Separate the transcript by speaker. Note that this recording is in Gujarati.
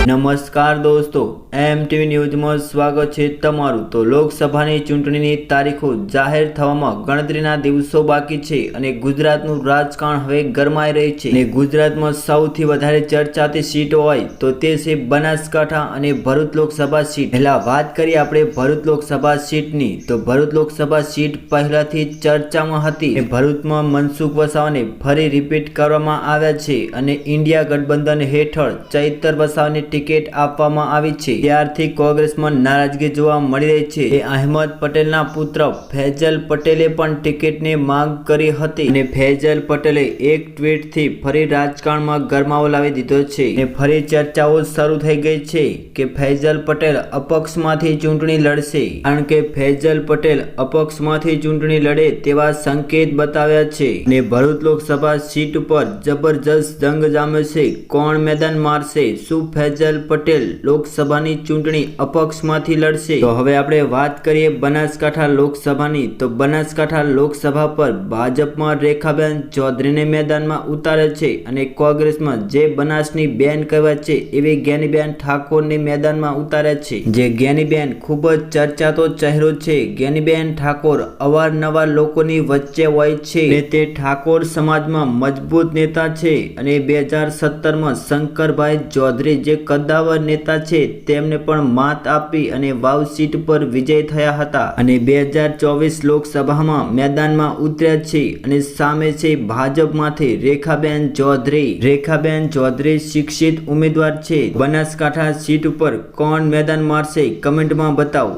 Speaker 1: નમસ્કાર દોસ્તો, MTV ન્યૂઝમાં સ્વાગત છે તમારું। તો લોકસભાની ચૂંટણીની તારીખો જાહેર થવામાં ગણતરીના દિવસો બાકી છે અને ગુજરાતનું રાજકારણ હવે ગરમાઈ રહી છે અને ગુજરાતમાં સૌથી વધારે ચર્ચાતી સીટો હોય તો તે છે બનાસકાંઠા અને ભરૂચ લોકસભા સીટ। પહેલા વાત કરીએ આપણે ભરૂચ લોકસભા સીટની, તો ભરૂચ લોકસભા સીટ પહેલાથી ચર્ચામાં હતી અને ભરૂચમાં મનસુખ વસાવાને ફરી રિપીટ કરવામાં આવ્યા છે અને ઇન્ડિયા ગઠબંધન હેઠળ ચૈતર વસાવાની ટિકિટ આપવામાં આવી છે। ત્યારથી કોંગ્રેસમાં નારાજગી જોવા મળી રહી છે। એ અહેમદ પટેલના પુત્ર ફૈઝલ પટેલે પણ ટિકિટની માંગ કરી હતી અને ફૈઝલ પટેલે એક ટ્વીટથી ફરી રાજકારણમાં ગરમાવો લાવી દીધો છે અને ફરી ચર્ચાઓ શરૂ થઈ ગઈ છે કે ફૈઝલ પટેલ અપક્ષમાંથી ચૂંટણી લડશે, કારણ કે ફૈઝલ પટેલ અપક્ષમાંથી ચૂંટણી લડે તેવા સંકેત બતાવ્યા છે અને ભરૂચ લોકસભા સીટ ઉપર જબરજસ્ત જંગ જામ્યો છે। કોણ મેદાન મારશે? શું ફૈઝલ પટેલ લોકસભાની ચૂંટણી અપક્ષમાંથી લડશે? તો હવે આપણે વાત કરીએ બનાસકાંઠા લોકસભાની, તો બનાસકાંઠા લોકસભા પર ભાજપમાં રેખાબેન ચૌધરીને મેદાનમાં ઉતારે છે અને કોંગ્રેસમાં જે બનાસની બેન કહેવાય છે એવી જ્ઞાનીબેન ઠાકોરને મેદાનમાં ઉતારે છે। જે જ્ઞાનીબેન ખૂબ જ ચર્ચાતો ચહેરો છે। જ્ઞાનીબેન ઠાકોર અવારનવાર લોકોની વચ્ચે હોય છે અને તે ઠાકોર સમાજમાં મજબૂત નેતા છે અને 2017માં શંકરભાઈ ચૌધરી જે કદ્દાવર નેતા છે તેમને પણ માત આપી અને વાવ સીટ પર વિજય થયા હતા અને 2024 લોકસભામાં મેદાનમાં ઉતર્યા છે અને સામે છે ભાજપમાંથી રેખાબેન ચૌધરી। રેખાબેન ચૌધરી શિક્ષિત ઉમેદવાર છે। બનાસકાંઠા સીટ ઉપર કોણ મેદાન મારશે કમેન્ટમાં બતાવો।